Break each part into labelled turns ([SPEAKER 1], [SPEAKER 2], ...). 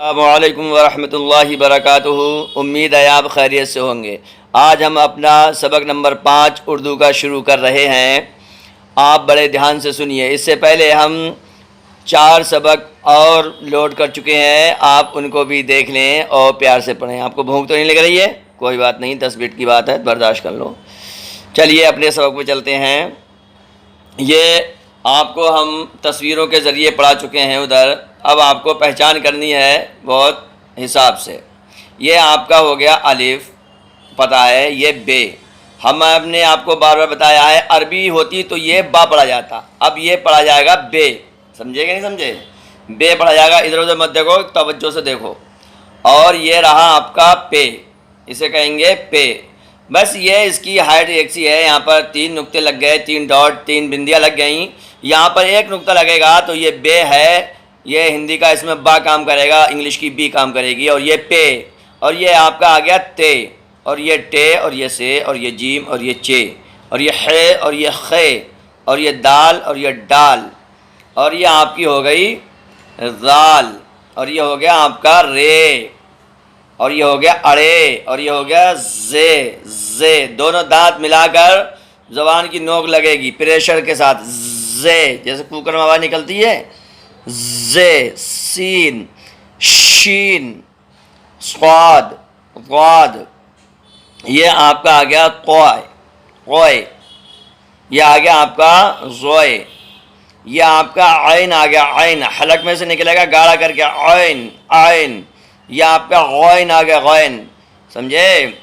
[SPEAKER 1] अस्सलामुअलैकुम वरहमतुल्लाहि वबरकातुहू। उम्मीद है आप खैरियत से होंगे। आज हम अपना सबक नंबर 5 उर्दू का शुरू कर रहे हैं। आप बड़े ध्यान से सुनिए। इससे पहले हम 4 सबक और लोड कर चुके हैं, आप उनको भी देख लें और प्यार से पढ़ें। आपको भूख तो नहीं लग रही है? कोई बात नहीं, 10 मिनट की बात है, बर्दाश्त कर लो। चलिए अपने सबक पे चलते हैं। ये आपको हम तस्वीरों के ज़रिए पढ़ा चुके हैं उधर। अब आपको पहचान करनी है बहुत हिसाब से। ये आपका हो गया अलिफ, पता है, ये बे। हमने आपको बार बार बताया है, अरबी होती तो ये बा पढ़ा जाता, अब ये पढ़ा जाएगा बे। समझे कि नहीं समझे? बे पढ़ा जाएगा। इधर उधर मत देखो, तवज्जो से देखो। और ये रहा आपका पे, इसे कहेंगे पे। बस ये इसकी हाइट एक सी है। यहाँ पर 3 नुक्ते लग गए, 3 डॉट, 3 बिंदियाँ लग गई। यहाँ पर 1 नुक्ता लगेगा तो ये बे है। ये हिंदी का इसमें बा काम करेगा, इंग्लिश की बी काम करेगी। और ये पे, और ये आपका आ गया ते, और ये टे, और ये से, और ये जीम, और ये चे, और ये है, और ये खे, और ये दाल, और ये डाल, और ये आपकी हो गई दाल, और ये हो गया आपका रे, और ये हो गया अड़े, और ये हो गया जे। जे दोनों दांत मिलाकर ज़बान की नोक लगेगी प्रेशर के साथ, जे, जैसे कुकर में आवाज़ निकलती है। जे, सीन, शीन, स्वाद, वाद, ये आपका आ गया तोय, ओय, ये आ गया आपका जोय, ये आपका आइन आ गया, आइन हलक में से निकलेगा गाढ़ा करके, आइन आइन। यह आपका गौन आ गया, गौन, समझे?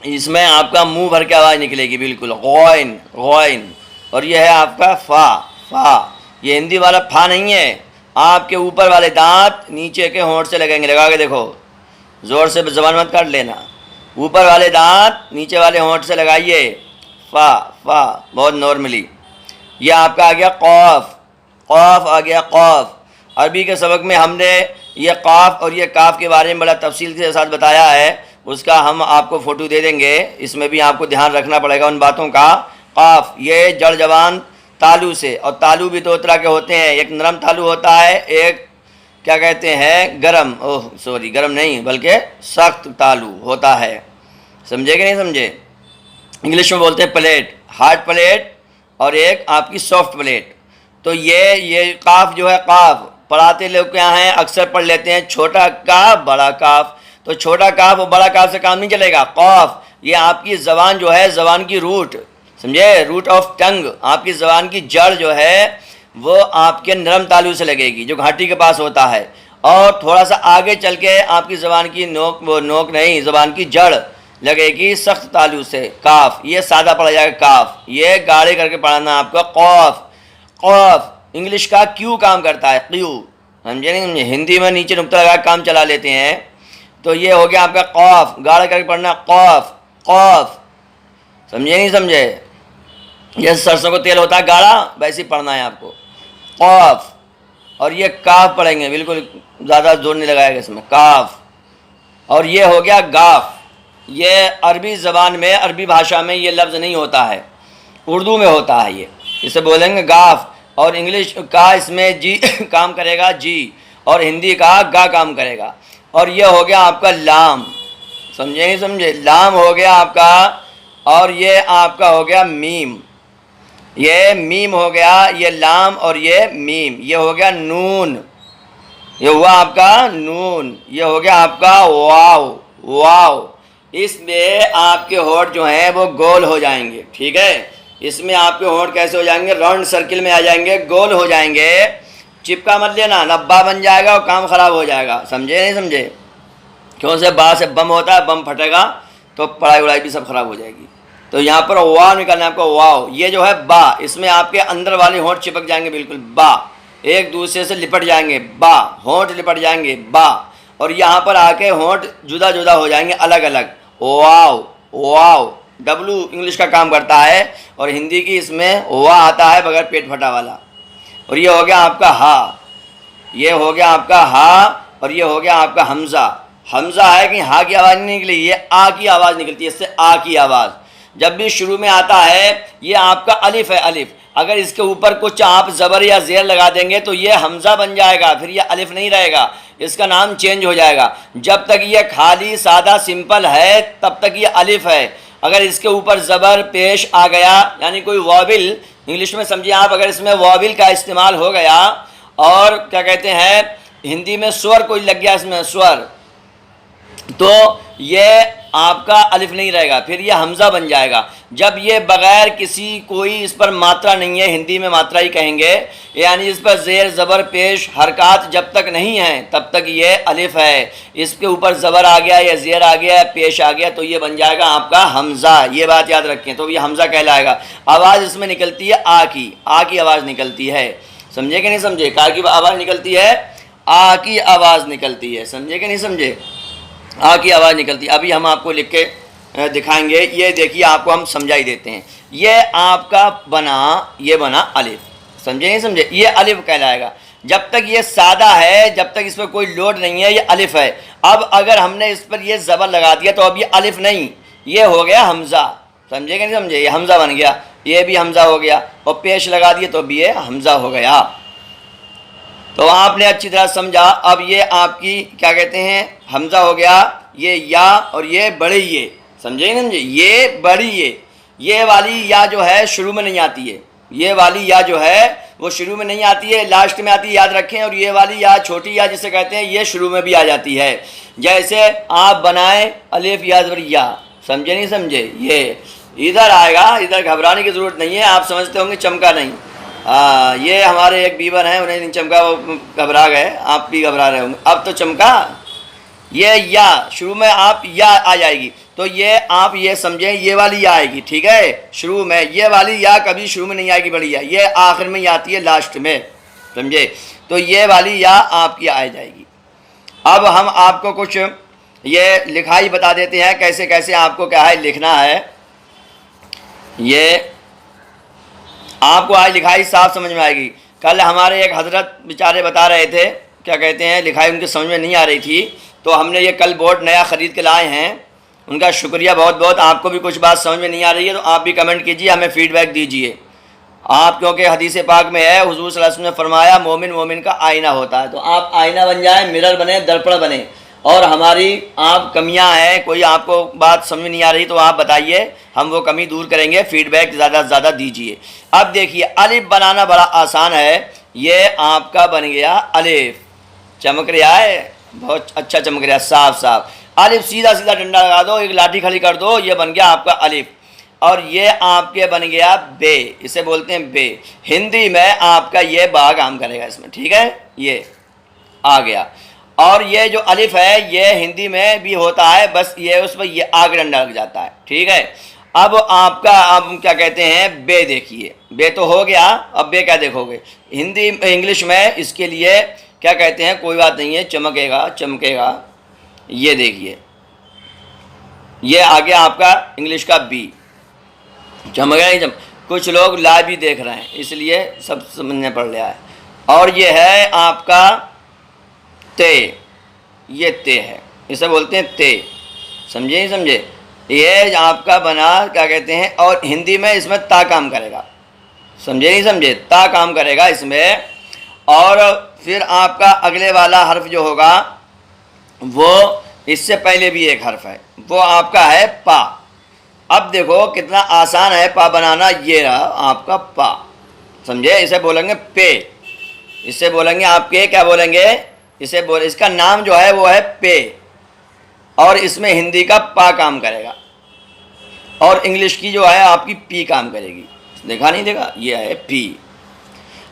[SPEAKER 1] इसमें आपका मुंह भर के आवाज़ निकलेगी बिल्कुल, गौन गौन। और यह है आपका फा, फा। ये हिंदी वाला फा नहीं है। आपके ऊपर वाले दांत नीचे के होंठ से लगेंगे, लगा के देखो, ज़ोर से ज़बान मत काट लेना। ऊपर वाले दांत नीचे वाले होंठ से लगाइए, फा फा, बहुत नॉर्मली। यह आपका आ गया कौफ, कौफ आ गया कौफ। अरबी के सबक में हमने ये काफ और ये काफ के बारे में बड़ा तफसील के साथ बताया है, उसका हम आपको फ़ोटो दे देंगे। इसमें भी आपको ध्यान रखना पड़ेगा उन बातों का। काफ ये जड़ जबान तालू से, और तालू भी 2 तरह के होते हैं, एक नरम तालू होता है, एक क्या कहते हैं गरम, ओह सॉरी गरम नहीं बल्कि सख्त तालू होता है। समझे कि नहीं समझे? इंग्लिश में बोलते हैं प्लेट, हार्ड प्लेट, और एक आपकी सॉफ्ट प्लेट। तो ये काफ जो है, काफ पढ़ाते लोग क्या हैं, अक्सर पढ़ लेते हैं छोटा काफ बड़ा काफ। तो छोटा काफ और बड़ा काफ से काम नहीं चलेगा। कौफ ये आपकी ज़बान जो है, ज़बान की रूट, समझे, रूट ऑफ टंग, आपकी ज़बान की जड़ जो है वो आपके नरम तालू से लगेगी, जो घाटी के पास होता है। और थोड़ा सा आगे चल के आपकी ज़बान की नोक, वो नोक नहीं, ज़बान की जड़ लगेगी सख्त तालू से, काफ। ये सादा पढ़ा जाएगा काफ, ये गाढ़े करके पढ़ाना आपका कौफ। कौफ इंग्लिश का क्यू काम करता है, क्यू, समझे नहीं समझे? हिंदी में नीचे नुक्ता लगा काम चला लेते हैं। तो ये हो गया आपका कौफ, गाढ़ा करके पढ़ना, कौफ कौफ, समझे नहीं समझे? जैसे सरसों को तेल होता है गाढ़ा, वैसे ही पढ़ना है आपको, कौफ। और ये काफ पढ़ेंगे, बिल्कुल ज़्यादा जोर नहीं लगाएगा इसमें, काफ। और ये हो गया गाफ। ये अरबी ज़बान में, अरबी भाषा में ये लफ्ज़ नहीं होता है, उर्दू में होता है ये, इसे बोलेंगे गाफ। और इंग्लिश का इसमें जी काम करेगा, जी, और हिंदी का गा काम करेगा। और ये हो गया आपका लाम, समझे नहीं समझे? लाम हो गया आपका। और ये आपका हो गया मीम, ये मीम हो गया, ये लाम और ये मीम। ये हो गया नून, ये हुआ आपका नून। ये हो गया आपका वाव, वाव। इसमें आपके होठ जो हैं वो गोल हो जाएंगे, ठीक है? इसमें आपके होंठ कैसे हो जाएंगे? राउंड सर्किल में आ जाएंगे, गोल हो जाएंगे। चिपका मत लेना, नब्बा बन जाएगा और काम ख़राब हो जाएगा, समझे नहीं समझे? क्यों से बा से बम होता है, बम फटेगा तो पढ़ाई वढ़ाई भी सब खराब हो जाएगी। तो यहाँ पर वाव निकालना है आपको, वाव। ये जो है बा, इसमें आपके अंदर वाले होंठ चिपक जाएंगे बिल्कुल, बा, एक दूसरे से लिपट जाएंगे, बा, होंठ लिपट जाएंगे, बा। और यहाँ पर आके होंठ जुदा जुदा हो जाएंगे, अलग अलग, वाव वाव। डब्लू इंग्लिश का काम करता है, और हिंदी की इसमें वाह आता है बगैर पेट फटा वाला। और ये हो गया आपका हा, ये हो गया आपका हा। और ये हो गया आपका हमज़ा। हमज़ा है कि हा की आवाज़ नहीं निकली, ये आ की आवाज़ निकलती है, इससे आ की आवाज़ जब भी शुरू में आता है। ये आपका अलिफ है, अलिफ। अगर इसके ऊपर कुछ आप ज़बर या ज़ेर लगा देंगे तो ये हमज़ा बन जाएगा, फिर ये अलिफ नहीं रहेगा। इसका नाम चेंज हो जाएगा। जब तक ये खाली सादा सिंपल है तब तक ये अलिफ है। अगर इसके ऊपर ज़बर पेश आ गया, यानी कोई वॉबिल, इंग्लिश में समझिए आप, अगर इसमें वॉबिल का इस्तेमाल हो गया और क्या कहते हैं हिंदी में स्वर कोई लग गया इसमें स्वर, तो ये आपका अलिफ नहीं रहेगा, फिर ये हमज़ा बन जाएगा। जब ये बग़ैर किसी कोई इस पर मात्रा नहीं है, हिंदी में मात्रा ही कहेंगे, यानी इस पर ज़ेर ज़बर पेश हरकत जब तक नहीं है तब तक ये अलिफ है। इसके ऊपर ज़बर आ गया या ज़ेर आ गया पेश आ गया तो ये बन जाएगा आपका हमज़ा। ये बात याद रखें, तो ये हमज़ा कहलाएगा। आवाज़ इसमें निकलती है आ की आवाज़ निकलती है, समझे कि नहीं समझे? का की आवाज़ निकलती है, आ की आवाज़ निकलती है, समझे कि नहीं समझे? आ की आवाज़ निकलती है। अभी हम आपको लिख के दिखाएंगे, ये देखिए आपको हम समझाई देते हैं। ये आपका बना, ये बना अलिफ, समझे नहीं समझे? ये अलिफ कहलाएगा। जब तक ये सादा है, जब तक इस पर कोई लोड नहीं है, ये अलिफ है। अब अगर हमने इस पर ये ज़बर लगा दिया तो अब ये अलिफ नहीं, ये हो गया हमज़ा, समझे कि नहीं समझे? ये हमज़ा बन गया, ये भी हमज़ा हो गया, और पेश लगा दिए तो भी ये हमज़ा हो गया। तो आपने अच्छी तरह समझा। अब ये आपकी क्या कहते हैं हमज़ा हो गया, ये या और ये बड़े ये, समझे नहीं समझे? ये बड़ी ये वाली या जो है शुरू में नहीं आती है, ये वाली या जो है वो शुरू में नहीं आती है, लास्ट में आती है, याद रखें। और ये वाली या छोटी या जिसे कहते हैं ये शुरू में भी आ जाती है। जैसे आप बनाए अलिफ या ज़बर या, समझे नहीं समझे? ये इधर आएगा, इधर घबराने की ज़रूरत नहीं है। आप समझते होंगे चमका नहीं, ये हमारे एक बीवर हैं, उन्हें नहीं चमका, वो घबरा गए, आप भी घबरा रहे होंगे। अब तो चमका। ये या शुरू में आप या आ जाएगी, तो ये आप ये समझें, ये वाली या आएगी, ठीक है, शुरू में। ये वाली या कभी शुरू में नहीं आएगी बड़ी या, ये आखिर में ही आती है, लास्ट में, समझे? तो ये वाली या आपकी आ जाएगी। अब हम आपको कुछ ये लिखाई बता देते हैं, कैसे कैसे आपको क्या है लिखना है। ये आपको आज लिखाई साफ समझ में आएगी। कल हमारे एक हजरत बेचारे बता रहे थे, क्या कहते हैं लिखाई उनकी समझ में नहीं आ रही थी, तो हमने ये कल बोर्ड नया ख़रीद के लाए हैं, उनका शुक्रिया बहुत बहुत। आपको भी कुछ बात समझ में नहीं आ रही है तो आप भी कमेंट कीजिए, हमें फ़ीडबैक दीजिए आप, क्योंकि हदीस पाक में है, हुज़ूर सल्लल्लाहु अलैहि वसल्लम ने फरमाया मोमिन मोमिन का आईना होता है। तो आप आईना बन जाए, मिरर बने, दर्पण बने। और हमारी आप कमियां हैं, कोई आपको बात समझ में नहीं आ रही तो आप बताइए, हम वो कमी दूर करेंगे, फीडबैक ज़्यादा से ज़्यादा दीजिए। अब देखिए अलिफ बनाना बड़ा आसान है। ये आपका बन गया अलिफ, चमक रहा है, बहुत अच्छा चमक रहा है, साफ साफ। अलिफ सीधा सीधा डंडा लगा दो, एक लाठी खड़ी कर दो, ये बन गया आपका अलिफ। और ये आपके बन गया बे, इसे बोलते हैं बे। हिंदी में आपका ये बा काम करेगा इसमें, ठीक है, ये आ गया। और ये जो अलिफ है ये हिंदी में भी होता है, बस ये उस पर ये आग डंडा लग जाता है, ठीक है। अब आपका अब क्या कहते हैं बे, देखिए बे तो हो गया, अब बे क्या देखोगे हिंदी इंग्लिश में, इसके लिए क्या कहते हैं, कोई बात नहीं है, चमकेगा चमकेगा। ये देखिए ये आ गया आपका इंग्लिश का बी, चमकेगा नहीं कुछ लोग लाइव भी देख रहे हैं इसलिए सब समझने पड़ रहा है। और ये है आपका ते, ये ते है, इसे बोलते हैं ते, समझे नहीं समझे? ये आपका बना क्या कहते हैं, और हिंदी में इसमें ता काम करेगा, समझे नहीं समझे? ता काम करेगा इसमें। और फिर आपका अगले वाला हर्फ जो होगा वो इससे पहले भी एक हर्फ है, वो आपका है पा। अब देखो कितना आसान है पा बनाना, ये रहा आपका पा, समझे? इसे बोलेंगे पे, इससे बोलेंगे आपके क्या बोलेंगे, इसे बोले, इसका नाम जो है वो है पे, और इसमें हिंदी का पा काम करेगा और इंग्लिश की जो है आपकी पी काम करेगी। देखा नहीं देखा, ये है पी।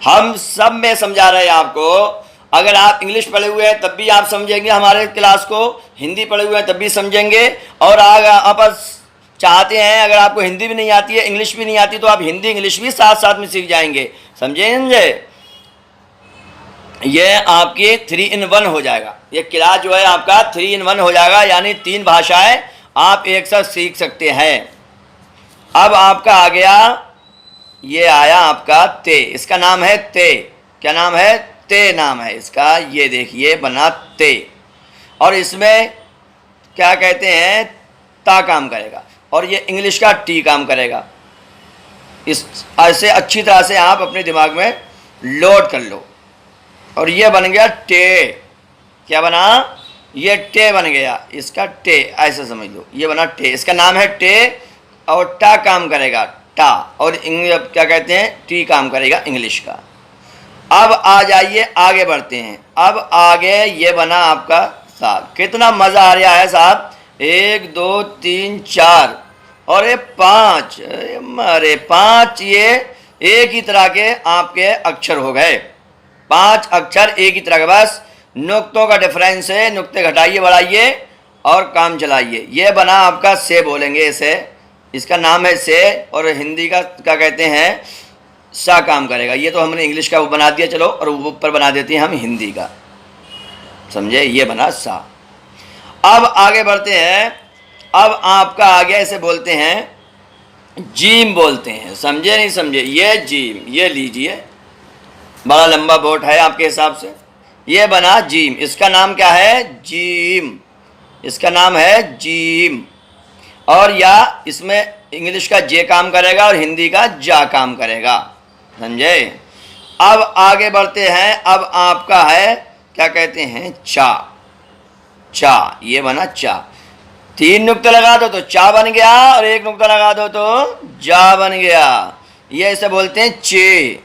[SPEAKER 1] हम सब में समझा रहे हैं आपको। अगर आप इंग्लिश पढ़े हुए हैं तब भी आप समझेंगे हमारे क्लास को, हिंदी पढ़े हुए हैं तब भी समझेंगे। और अगर आप चाहते हैं, अगर आपको हिंदी भी नहीं आती है, इंग्लिश भी नहीं आती, तो आप हिंदी इंग्लिश भी साथ साथ में सीख जाएंगे, समझे? ये आपकी 3 in 1 हो जाएगा। ये क्लास जो है आपका 3 in 1 हो जाएगा, यानी 3 भाषाएं आप एक साथ सीख सकते हैं। अब आपका आ गया, ये आया आपका ते, इसका नाम है ते, क्या नाम है? ते नाम है इसका। ये देखिए बना ते, और इसमें क्या कहते हैं ता काम करेगा, और ये इंग्लिश का टी काम करेगा। इस ऐसे अच्छी तरह से आप अपने दिमाग में लोड कर लो। और ये बन गया टे, क्या बना, ये टे बन गया, इसका टे ऐसे समझ लो, ये बना टे, इसका नाम है टे और टा काम करेगा टा, और क्या कहते हैं टी काम करेगा इंग्लिश का। अब आ जाइए आगे बढ़ते हैं। अब आगे ये बना आपका साग। कितना मज़ा आ रहा है साहब, 1 2 3 4 और ये 5, अरे 5 ये एक ही तरह के आपके अक्षर हो गए, 5 अक्षर एक ही तरह के, बस नुक्तों का डिफरेंस है, नुक्ते घटाइए बढ़ाइए और काम चलाइए। ये बना आपका से बोलेंगे इसे, इसका नाम है से, और हिंदी का क्या कहते हैं सा काम करेगा। ये तो हमने इंग्लिश का वो बना दिया, चलो, और ऊपर बना देते हैं हम हिंदी का, समझे, ये बना सा। अब आगे बढ़ते हैं। अब आपका आ गया, इसे बोलते हैं जीम बोलते हैं, समझे नहीं समझे, ये जीम, ये लीजिए, बड़ा लंबा बोर्ड है आपके हिसाब से, ये बना जीम। इसका नाम क्या है, जीम, इसका नाम है जीम, और या इसमें इंग्लिश का जे काम करेगा और हिंदी का जा काम करेगा, समझे। अब आगे बढ़ते हैं। अब आपका है क्या कहते हैं चा, चा, ये बना चा। 3 नुक्ते लगा दो तो चा बन गया, और 1 नुक्ता लगा दो तो जा बन गया। ये इसे बोलते हैं चे,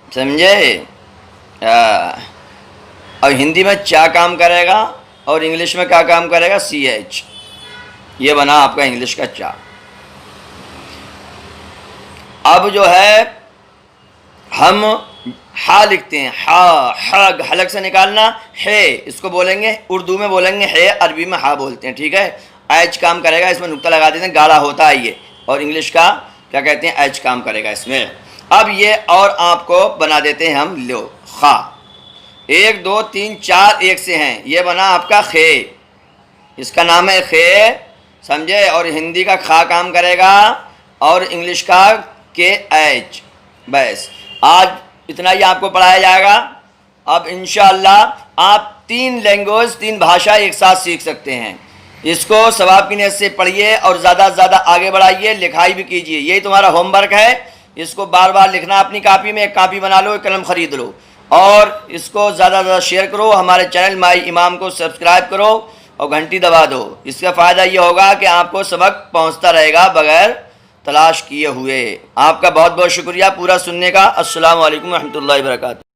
[SPEAKER 1] समझे। और हिंदी में चा काम करेगा और इंग्लिश में क्या काम करेगा, CH। ये बना आपका इंग्लिश का चा। अब जो है हम हा लिखते हैं, हा हलक से निकालना है, इसको बोलेंगे उर्दू में बोलेंगे है, अरबी में हा बोलते हैं, ठीक है। एच काम करेगा, इसमें नुक्ता लगा देते हैं, गाढ़ा होता है ये, और इंग्लिश का क्या कहते हैं एच काम करेगा इसमें। अब ये और आपको बना देते हैं हम लो खा, 1 2 3 4 एक से हैं, ये बना आपका खे, इसका नाम है खे, समझे। और हिंदी का खा काम करेगा और इंग्लिश का के एच। बस आज इतना ही आपको पढ़ाया जाएगा। अब इंशाअल्लाह आप 3 लैंग्वेज 3 भाषा एक साथ सीख सकते हैं। इसको सवाब की नियत से पढ़िए और ज़्यादा से ज़्यादा आगे बढ़ाइए, लिखाई भी कीजिए, यही तुम्हारा होमवर्क है। इसको बार बार लिखना अपनी कापी में, एक कापी बना लो, एक कलम ख़रीद लो, और इसको ज़्यादा से ज़्यादा शेयर करो। हमारे चैनल माई इमाम को सब्सक्राइब करो और घंटी दबा दो। इसका फ़ायदा ये होगा कि आपको सबक पहुँचता रहेगा बग़ैर तलाश किए हुए। आपका बहुत बहुत शुक्रिया पूरा सुनने का। अस्सलामु अलैकुम रहमतुल्लाहि व बरकातहू।